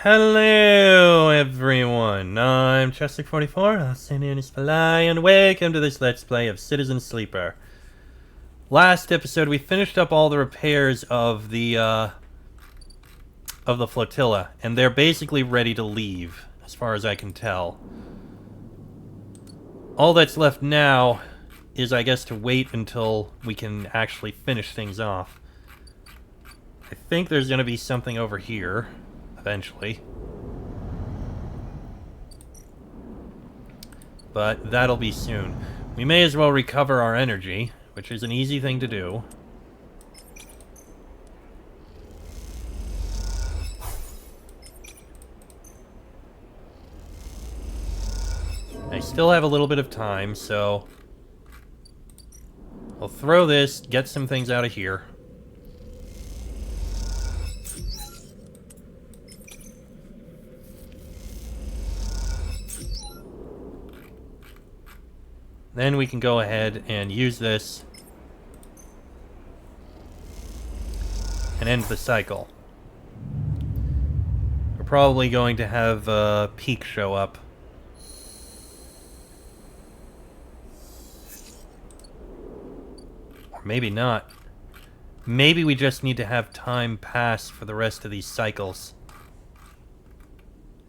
Hello everyone, I'm Chester44, and welcome to this Let's Play of Citizen Sleeper. Last episode we finished up all the repairs of the flotilla, and they're basically ready to leave, as far as I can tell. All that's left now is, I guess, to wait until we can actually finish things off. I think there's going to be something over here, eventually. But that'll be soon. We may as well recover our energy, which is an easy thing to do. I still have a little bit of time, so I'll throw this, get some things out of here. Then we can go ahead and use this and end the cycle. We're probably going to have Peak show up. Or maybe not. Maybe we just need to have time pass for the rest of these cycles.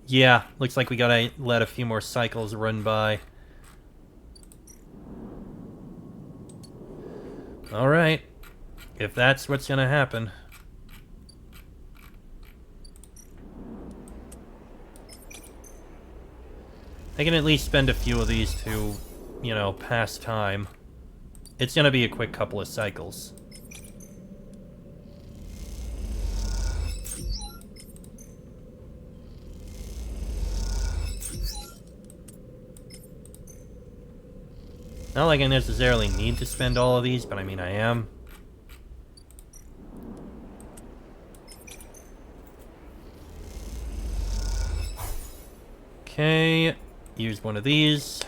Yeah, looks like we gotta let a few more cycles run by. Alright, if that's what's gonna happen. I can at least spend a few of these to, you know, pass time. It's gonna be a quick couple of cycles. Not like I necessarily need to spend all of these, but I mean I am. Okay, use one of these.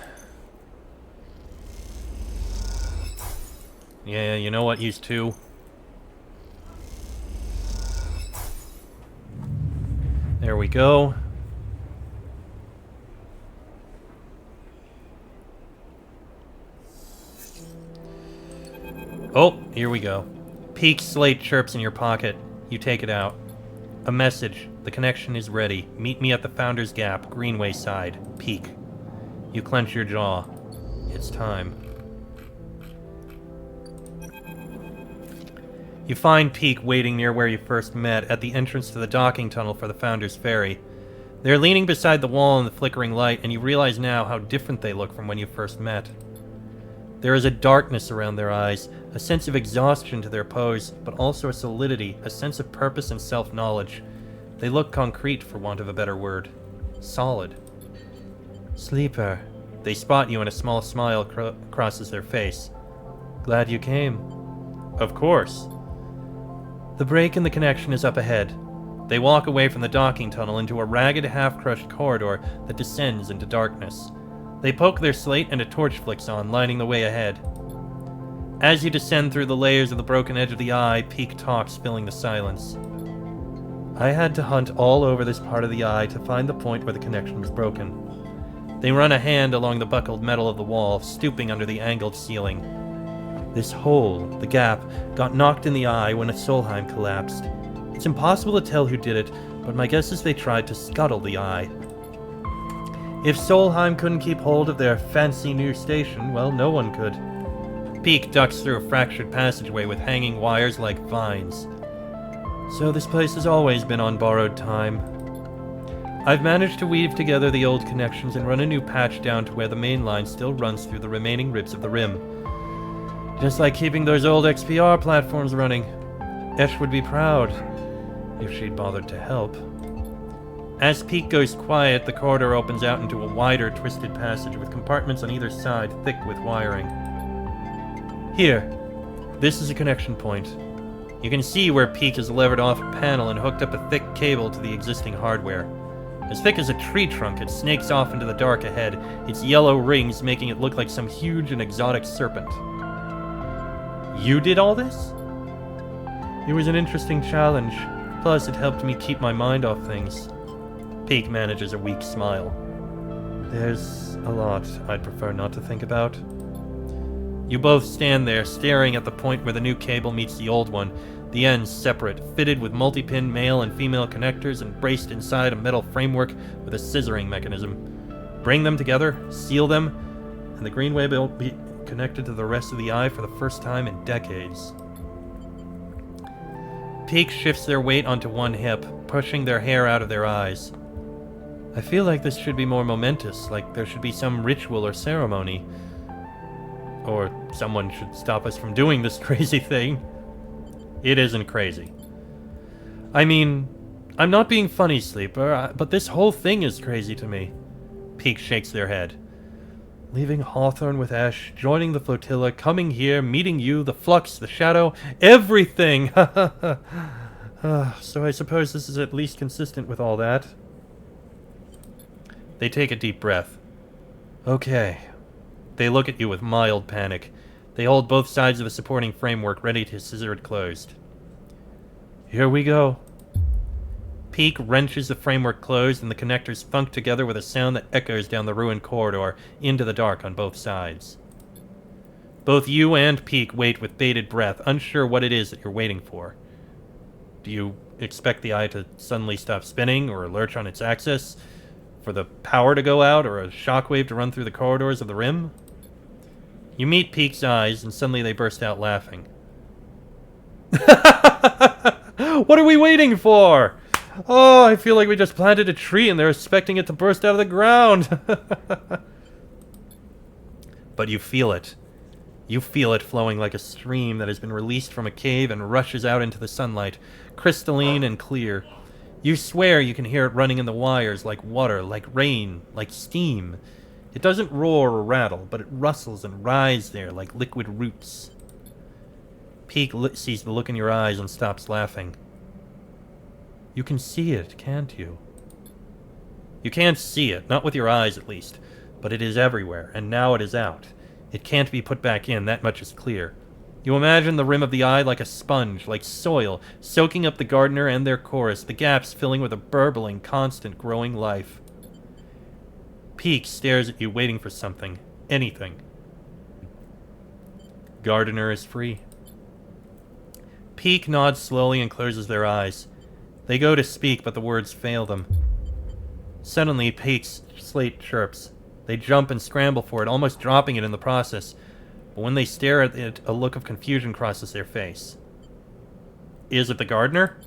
Yeah, you know what, use two. There we go. Oh, here we go. Peak slate chirps in your pocket. You take it out. A message. The connection is ready. Meet me at the Founder's Gap, Greenway side. Peak. You clench your jaw. It's time. You find Peak waiting near where you first met, at the entrance to the docking tunnel for the Founder's Ferry. They're leaning beside the wall in the flickering light, and you realize now how different they look from when you first met. There is a darkness around their eyes, a sense of exhaustion to their pose, but also a solidity, a sense of purpose and self-knowledge. They look concrete, for want of a better word. Solid. Sleeper. They spot you and a small smile crosses their face. Glad you came. Of course. The break in the connection is up ahead. They walk away from the docking tunnel into a ragged, half-crushed corridor that descends into darkness. They poke their slate and a torch flicks on, lighting the way ahead. As you descend through the layers of the broken edge of the eye, Peak talks, filling the silence. I had to hunt all over this part of the eye to find the point where the connection was broken. They run a hand along the buckled metal of the wall, stooping under the angled ceiling. This hole, the gap, got knocked in the eye when a Solheim collapsed. It's impossible to tell who did it, but my guess is they tried to scuttle the eye. If Solheim couldn't keep hold of their fancy new station, well, no one could. Peak ducks through a fractured passageway with hanging wires like vines. So this place has always been on borrowed time. I've managed to weave together the old connections and run a new patch down to where the main line still runs through the remaining ribs of the rim. Just like keeping those old XPR platforms running. Esh would be proud, if she'd bothered to help. As Peak goes quiet, the corridor opens out into a wider, twisted passage with compartments on either side thick with wiring. Here. This is a connection point. You can see where Peak has levered off a panel and hooked up a thick cable to the existing hardware. As thick as a tree trunk, it snakes off into the dark ahead, its yellow rings making it look like some huge and exotic serpent. You did all this? It was an interesting challenge. Plus, it helped me keep my mind off things. Peak manages a weak smile. There's a lot I'd prefer not to think about. You both stand there, staring at the point where the new cable meets the old one, the ends separate, fitted with multi-pin male and female connectors and braced inside a metal framework with a scissoring mechanism. Bring them together, seal them, and the green wave will be connected to the rest of the eye for the first time in decades. Peak shifts their weight onto one hip, pushing their hair out of their eyes. I feel like this should be more momentous, like there should be some ritual or ceremony. Or someone should stop us from doing this crazy thing. It isn't crazy. I mean, I'm not being funny, Sleeper, but this whole thing is crazy to me. Peak shakes their head. Leaving Hawthorne with Ash, joining the flotilla, coming here, meeting you, the Flux, the Shadow, everything! So I suppose this is at least consistent with all that. They take a deep breath. Okay. They look at you with mild panic. They hold both sides of the supporting framework ready to scissor it closed. Here we go. Peak wrenches the framework closed and the connectors funk together with a sound that echoes down the ruined corridor into the dark on both sides. Both you and Peak wait with bated breath, unsure what it is that you're waiting for. Do you expect the eye to suddenly stop spinning or lurch on its axis? For the power to go out or a shockwave to run through the corridors of the rim? You meet Peak's eyes and suddenly they burst out laughing. What are we waiting for? Oh, I feel like we just planted a tree and they're expecting it to burst out of the ground. But you feel it. You feel it flowing like a stream that has been released from a cave and rushes out into the sunlight, crystalline and clear. You swear you can hear it running in the wires like water, like rain, like steam. It doesn't roar or rattle, but it rustles and writhes there like liquid roots. Peak sees the look in your eyes and stops laughing. You can see it, can't you? You can't see it, not with your eyes at least, but it is everywhere, and now it is out. It can't be put back in, that much is clear. You imagine the rim of the eye like a sponge, like soil, soaking up the gardener and their chorus, the gaps filling with a burbling, constant, growing life. Peak stares at you, waiting for something. Anything. Gardener is free. Peak nods slowly and closes their eyes. They go to speak, but the words fail them. Suddenly, Peak's slate chirps. They jump and scramble for it, almost dropping it in the process. But when they stare at it, a look of confusion crosses their face. Is it the gardener?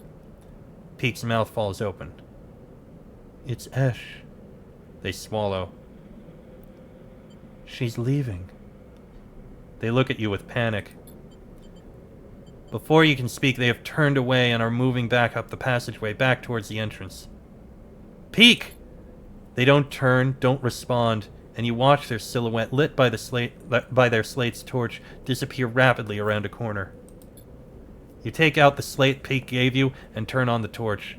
Peak's mouth falls open. It's Esh. They swallow. She's leaving. They look at you with panic. Before you can speak, they have turned away and are moving back up the passageway, back towards the entrance. Peak! They don't turn, don't respond, and you watch their silhouette, lit by their slate's torch, disappear rapidly around a corner. You take out the slate Peak gave you and turn on the torch.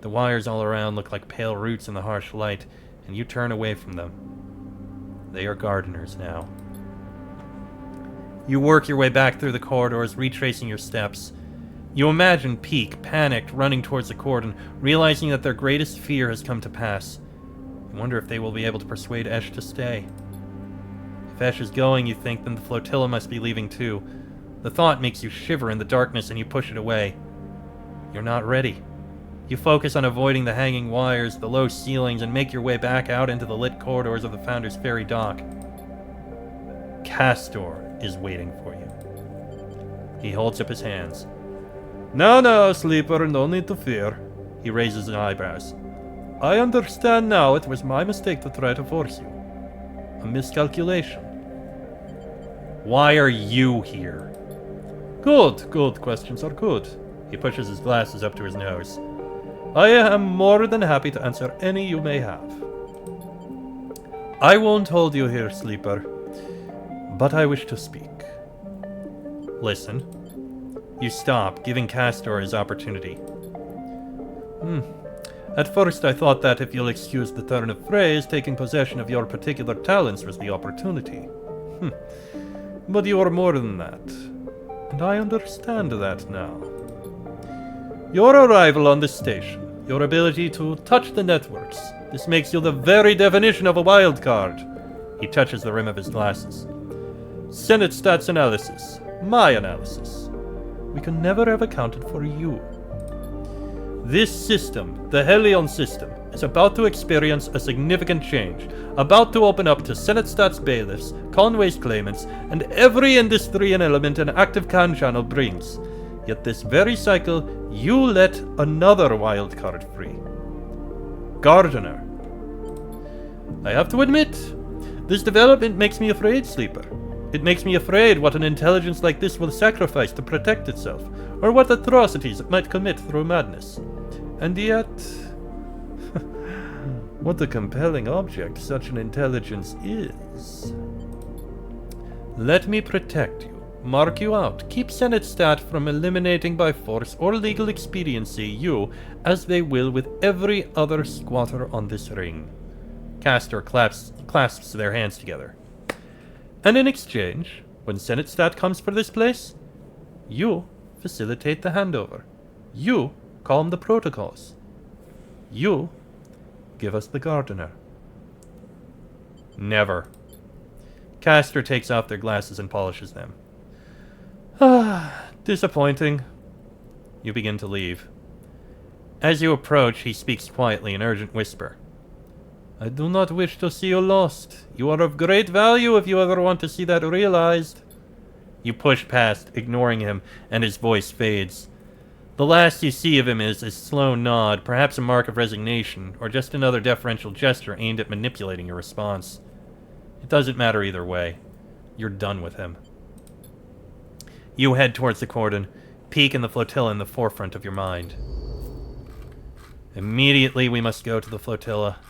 The wires all around look like pale roots in the harsh light, and you turn away from them. They are gardeners now. You work your way back through the corridors, retracing your steps. You imagine Peak, panicked, running towards the cordon, realizing that their greatest fear has come to pass. You wonder if they will be able to persuade Esh to stay. If Esh is going, you think, then the flotilla must be leaving too. The thought makes you shiver in the darkness and you push it away. You're not ready. You focus on avoiding the hanging wires, the low ceilings, and make your way back out into the lit corridors of the Founder's Ferry dock. Castor is waiting for you. He holds up his hands. No, Sleeper, no need to fear. He raises his eyebrows. I understand now it was my mistake to try to force you. A miscalculation. Why are you here? Good, questions are good. He pushes his glasses up to his nose. I am more than happy to answer any you may have. I won't hold you here, Sleeper, but I wish to speak. Listen. You stop, giving Castor his opportunity. At first I thought that, if you'll excuse the turn of phrase, taking possession of your particular talents was the opportunity. But you are more than that, and I understand that now. Your arrival on the station, Your ability to touch the networks. This makes you the very definition of a wild card. He touches the rim of his glasses. Senate stats analysis. My analysis. We can never have accounted for you. This system, the Helion system, is about to experience a significant change, about to open up to Senate Stats bailiffs, Conway's claimants, and every industry and element an active CAN channel brings. Yet this very cycle, you let another wildcard free. Gardener. I have to admit, this development makes me afraid, Sleeper. It makes me afraid what an intelligence like this will sacrifice to protect itself, or what atrocities it might commit through madness. And yet... what a compelling object such an intelligence is. Let me protect you, mark you out, keep Senate Stat from eliminating by force or legal expediency you, as they will with every other squatter on this ring. Castor clasps their hands together. And in exchange, when Senate Stat comes for this place, you facilitate the handover. You calm the protocols. You give us the gardener. Never. Castor takes off their glasses and polishes them. Disappointing. You begin to leave. As you approach, he speaks quietly in urgent whisper. I do not wish to see you lost. You are of great value if you ever want to see that realized. You push past, ignoring him, and his voice fades. The last you see of him is a slow nod, perhaps a mark of resignation, or just another deferential gesture aimed at manipulating your response. It doesn't matter either way. You're done with him. You head towards the cordon, Peak and the flotilla in the forefront of your mind. Immediately we must go to the flotilla.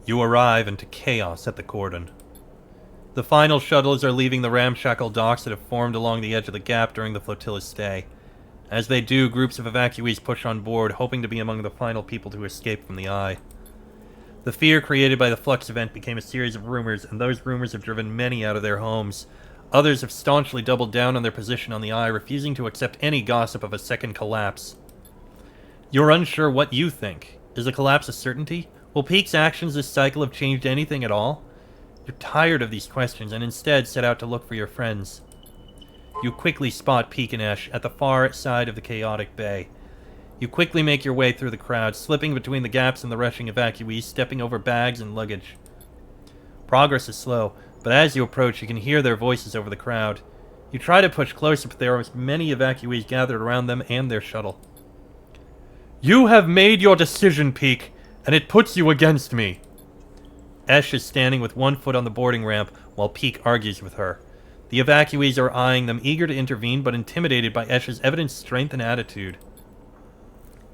You arrive into chaos at the cordon. The final shuttles are leaving the ramshackle docks that have formed along the edge of the gap during the flotilla's stay. As they do, groups of evacuees push on board, hoping to be among the final people to escape from the Eye. The fear created by the Flux event became a series of rumors, and those rumors have driven many out of their homes. Others have staunchly doubled down on their position on the Eye, refusing to accept any gossip of a second collapse. You're unsure what you think. Is the collapse a certainty? Will Peak's actions this cycle have changed anything at all? You're tired of these questions and instead set out to look for your friends. You quickly spot Peak and Esh at the far side of the chaotic bay. You quickly make your way through the crowd, slipping between the gaps and the rushing evacuees, stepping over bags and luggage. Progress is slow, but as you approach, you can hear their voices over the crowd. You try to push closer, but there are many evacuees gathered around them and their shuttle. You have made your decision, Peak, and it puts you against me. Esh is standing with one foot on the boarding ramp while Peak argues with her. The evacuees are eyeing them, eager to intervene but intimidated by Esh's evident strength and attitude.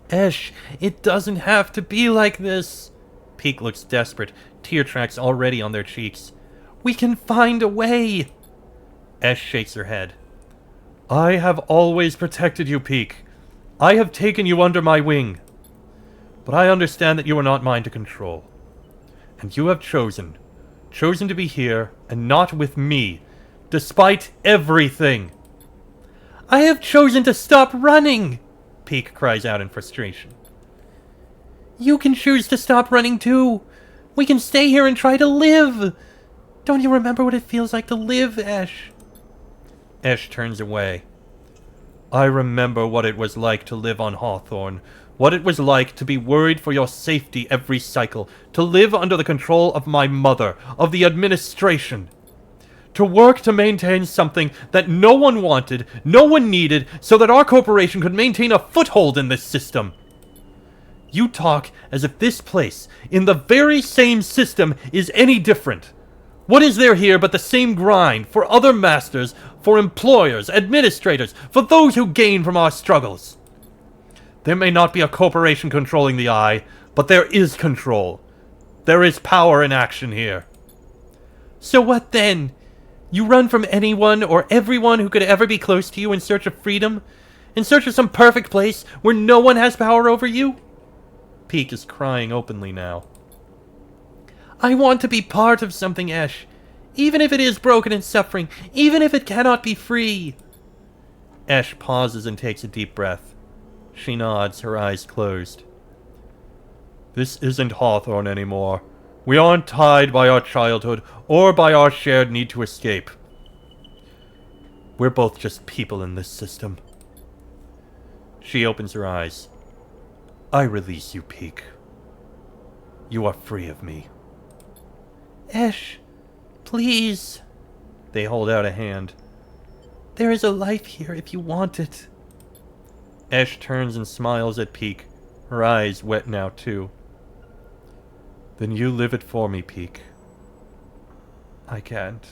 Esh, it doesn't have to be like this. Peak looks desperate, tear tracks already on their cheeks. We can find a way. Esh shakes her head. I have always protected you, Peak. I have taken you under my wing. But I understand that you are not mine to control. And you have chosen to be here and not with me, despite everything. I have chosen to stop running, Peak cries out in frustration. You can choose to stop running too. We can stay here and try to live. Don't you remember what it feels like to live, Esh? Esh turns away. I remember what it was like to live on Hawthorne. What it was like to be worried for your safety every cycle, to live under the control of my mother, of the administration. To work to maintain something that no one wanted, no one needed, so that our corporation could maintain a foothold in this system. You talk as if this place, in the very same system, is any different. What is there here but the same grind for other masters, for employers, administrators, for those who gain from our struggles? There may not be a corporation controlling the Eye, but there is control. There is power in action here. So what then? You run from anyone or everyone who could ever be close to you in search of freedom? In search of some perfect place where no one has power over you? Peak is crying openly now. I want to be part of something, Esh. Even if it is broken and suffering. Even if it cannot be free. Esh pauses and takes a deep breath. She nods, her eyes closed. This isn't Hawthorne anymore. We aren't tied by our childhood or by our shared need to escape. We're both just people in this system. She opens her eyes. I release you, Peak. You are free of me. Esh, please. They hold out a hand. There is a life here if you want it. Esh turns and smiles at Peak, her eyes wet now too. Then you live it for me, Peak. I can't.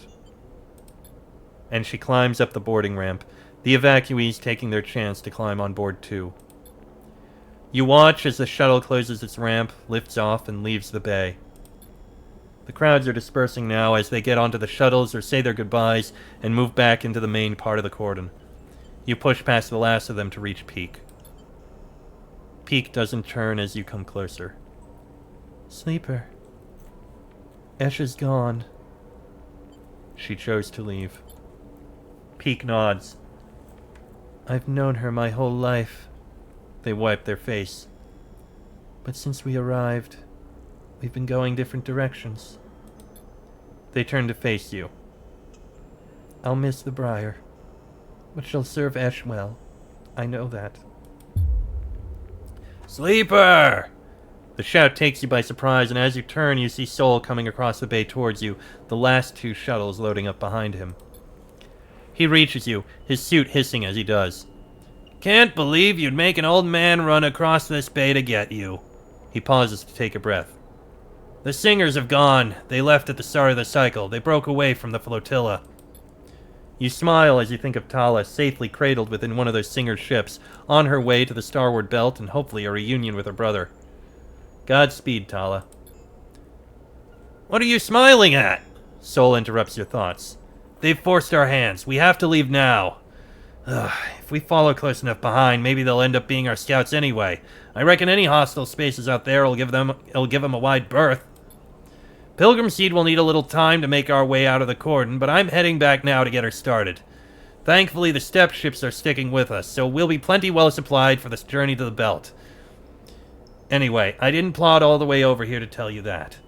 And she climbs up the boarding ramp, the evacuees taking their chance to climb on board too. You watch as the shuttle closes its ramp, lifts off, and leaves the bay. The crowds are dispersing now as they get onto the shuttles or say their goodbyes and move back into the main part of the cordon. You push past the last of them to reach Peak. Peak doesn't turn as you come closer. Sleeper. Esh is gone. She chose to leave. Peak nods. I've known her my whole life. They wipe their face. But since we arrived, we've been going different directions. They turn to face you. I'll miss the Briar, but she'll serve Esh well. I know that. Sleeper! The shout takes you by surprise, and as you turn, you see Sol coming across the bay towards you, the last two shuttles loading up behind him. He reaches you, his suit hissing as he does. Can't believe you'd make an old man run across this bay to get you. He pauses to take a breath. The Singers have gone. They left at the start of the cycle. They broke away from the flotilla. You smile as you think of Tala, safely cradled within one of those Singer ships, on her way to the Starward Belt and hopefully a reunion with her brother. Godspeed, Tala. What are you smiling at? Sol interrupts your thoughts. They've forced our hands. We have to leave now. If we follow close enough behind, maybe they'll end up being our scouts anyway. I reckon any hostile spaces out there will give them a wide berth. Pilgrim Seed will need a little time to make our way out of the cordon, but I'm heading back now to get her started. Thankfully, the steppe ships are sticking with us, so we'll be plenty well supplied for this journey to the belt. Anyway, I didn't plod all the way over here to tell you that.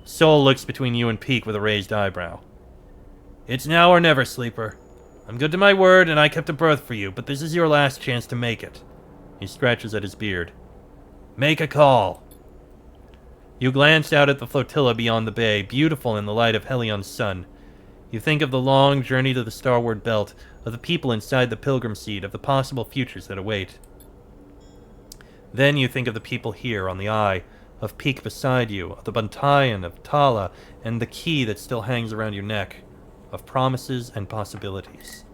Sol looks between you and Peak with a raised eyebrow. It's now or never, Sleeper. I'm good to my word, and I kept a berth for you, but this is your last chance to make it. He scratches at his beard. Make a call. You glance out at the flotilla beyond the bay, beautiful in the light of Helion's sun. You think of the long journey to the Starward Belt, of the people inside the Pilgrim Seed, of the possible futures that await. Then you think of the people here on the Eye, of Peak beside you, of the Bantayan, of Tala, and the key that still hangs around your neck, of promises and possibilities.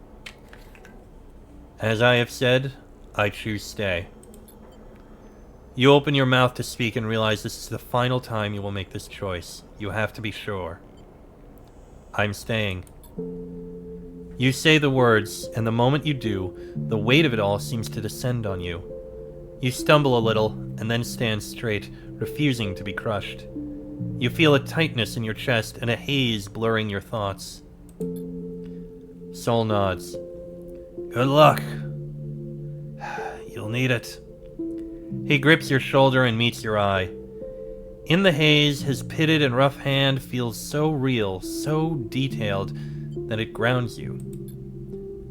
As I have said, I choose stay. You open your mouth to speak and realize this is the final time you will make this choice. You have to be sure. I'm staying. You say the words, and the moment you do, the weight of it all seems to descend on you. You stumble a little, and then stand straight, refusing to be crushed. You feel a tightness in your chest and a haze blurring your thoughts. Sol nods. Good luck. You'll need it. He grips your shoulder and meets your eye. In the haze, his pitted and rough hand feels so real, so detailed, that it grounds you.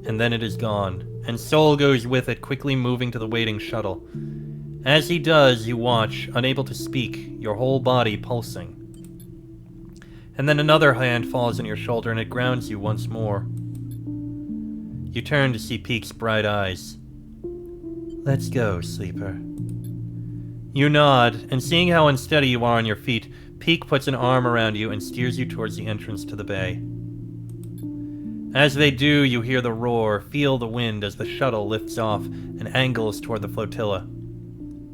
And then it is gone, and Sol goes with it, quickly moving to the waiting shuttle. As he does, you watch, unable to speak, your whole body pulsing. And then another hand falls on your shoulder and it grounds you once more. You turn to see Peak's bright eyes. Let's go, Sleeper. You nod, and seeing how unsteady you are on your feet, Peak puts an arm around you and steers you towards the entrance to the bay. As they do, you hear the roar, feel the wind as the shuttle lifts off and angles toward the flotilla.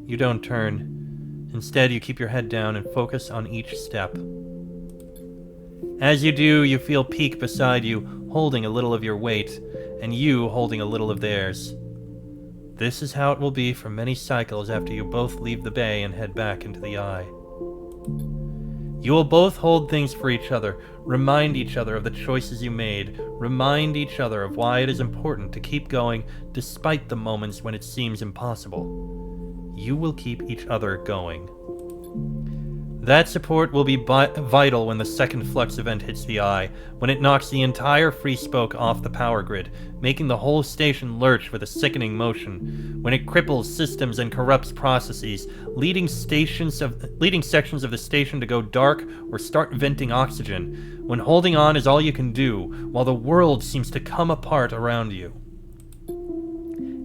You don't turn. Instead, you keep your head down and focus on each step. As you do, you feel Peak beside you, holding a little of your weight, and you holding a little of theirs. This is how it will be for many cycles after you both leave the bay and head back into the Eye. You will both hold things for each other, remind each other of the choices you made, remind each other of why it is important to keep going despite the moments when it seems impossible. You will keep each other going. That support will be vital when the second flux event hits the Eye, when it knocks the entire free spoke off the power grid, making the whole station lurch with a sickening motion, when it cripples systems and corrupts processes, leading sections of the station to go dark or start venting oxygen, when holding on is all you can do, while the world seems to come apart around you.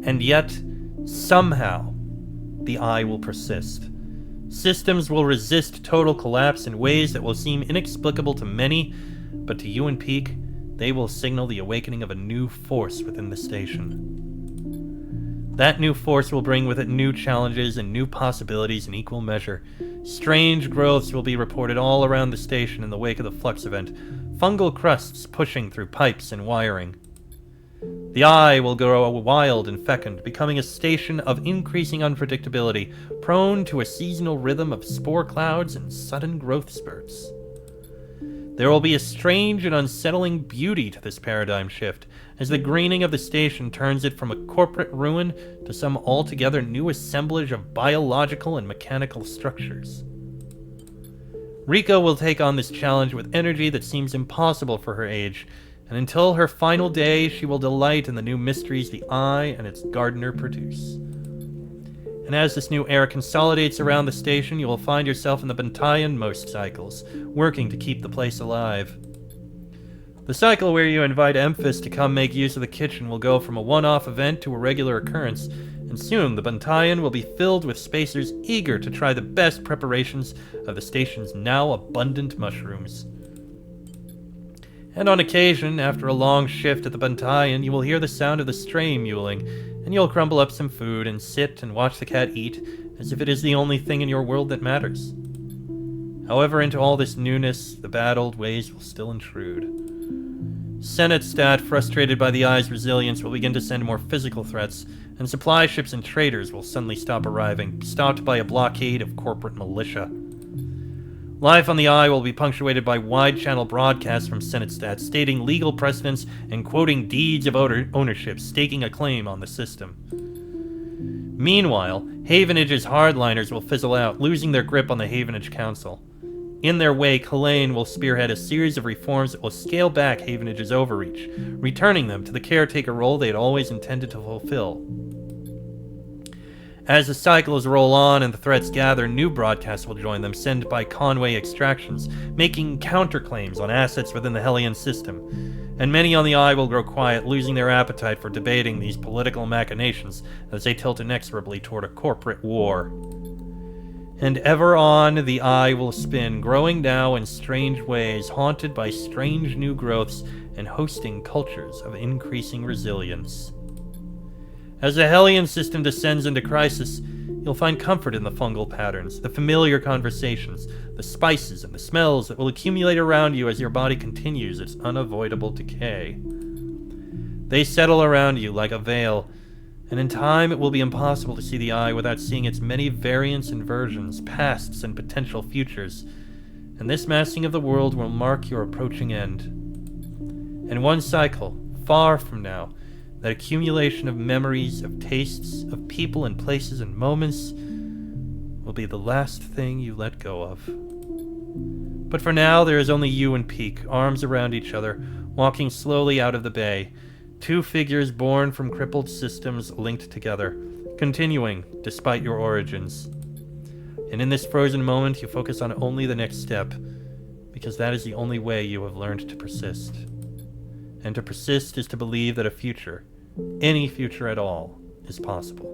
And yet, somehow, the Eye will persist. Systems will resist total collapse in ways that will seem inexplicable to many, but to you and Peak, they will signal the awakening of a new force within the station. That new force will bring with it new challenges and new possibilities in equal measure. Strange growths will be reported all around the station in the wake of the flux event, fungal crusts pushing through pipes and wiring. The Eye will grow wild and fecund, becoming a station of increasing unpredictability, prone to a seasonal rhythm of spore clouds and sudden growth spurts. There will be a strange and unsettling beauty to this paradigm shift, as the greening of the station turns it from a corporate ruin to some altogether new assemblage of biological and mechanical structures. Rika will take on this challenge with energy that seems impossible for her age, and until her final day, she will delight in the new mysteries the Eye and its gardener produce. And as this new era consolidates around the station, you will find yourself in the Bantayan most cycles, working to keep the place alive. The cycle where you invite Emphis to come make use of the kitchen will go from a one-off event to a regular occurrence, and soon the Bantayan will be filled with spacers eager to try the best preparations of the station's now abundant mushrooms. And on occasion, after a long shift at the Bantayan, you will hear the sound of the stray mewling, and you'll crumble up some food and sit and watch the cat eat, as if it is the only thing in your world that matters. However, into all this newness, the bad old ways will still intrude. Senate-Stat, frustrated by the Eye's resilience, will begin to send more physical threats, and supply ships and traders will suddenly stop arriving, stopped by a blockade of corporate militia. Life on the Eye will be punctuated by wide-channel broadcasts from Senate-Stat stating legal precedents and quoting deeds of ownership, staking a claim on the system. Meanwhile, Havenage's hardliners will fizzle out, losing their grip on the Havenage Council. In their wake, Helene will spearhead a series of reforms that will scale back Havenage's overreach, returning them to the caretaker role they had always intended to fulfill. As the cycles roll on and the threats gather, new broadcasts will join them, sent by Conway Extractions, making counterclaims on assets within the Hellion system. And many on the Eye will grow quiet, losing their appetite for debating these political machinations as they tilt inexorably toward a corporate war. And ever on the Eye will spin, growing now in strange ways, haunted by strange new growths and hosting cultures of increasing resilience. As the Hellion system descends into crisis, you'll find comfort in the fungal patterns, the familiar conversations, the spices and the smells that will accumulate around you as your body continues its unavoidable decay. They settle around you like a veil, and in time it will be impossible to see the Eye without seeing its many variants and versions, pasts and potential futures, and this massing of the world will mark your approaching end. And one cycle, far from now, that accumulation of memories, of tastes, of people and places and moments will be the last thing you let go of. But for now, there is only you and Peak, arms around each other, walking slowly out of the bay, two figures born from crippled systems linked together, continuing despite your origins. And in this frozen moment, you focus on only the next step, because that is the only way you have learned to persist. And to persist is to believe that a future, any future at all, is possible.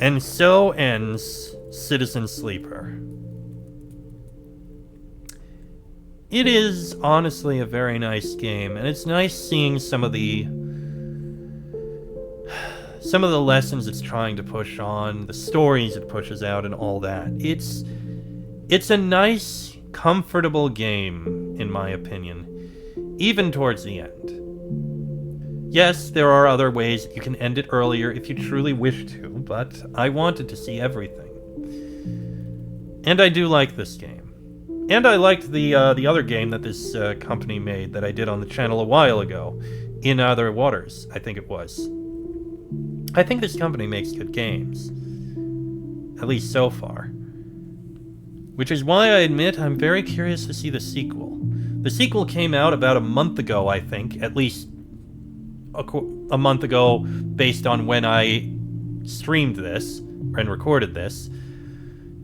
And so ends Citizen Sleeper. It is honestly a very nice game, and it's nice seeing some of the lessons it's trying to push on, the stories it pushes out, and all that. It's a nice, comfortable game, in my opinion, even towards the end. Yes, there are other ways that you can end it earlier if you truly wish to, but I wanted to see everything. And I do like this game. And I liked the other game that this company made that I did on the channel a while ago, In Other Waters, I think it was. I think this company makes good games. At least so far. Which is why I admit I'm very curious to see the sequel. The sequel came out about a month ago, I think, at least a month ago based on when I streamed this and recorded this.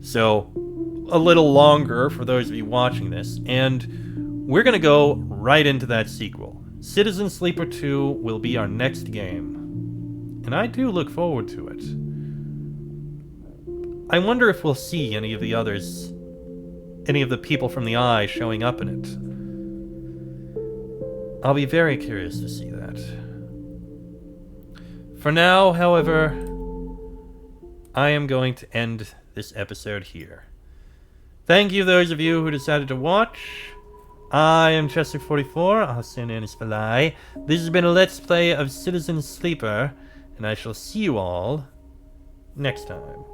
So, a little longer for those of you watching this, and we're gonna go right into that sequel. Citizen Sleeper 2 will be our next game, and I do look forward to it. I wonder if we'll see any of the others, any of the people from the Eye showing up in it. I'll be very curious to see that. For now, however, I am going to end this episode here. Thank you those of you who decided to watch. I am Chester44, Asenanis Falai. This has been a Let's Play of Citizen Sleeper, and I shall see you all next time.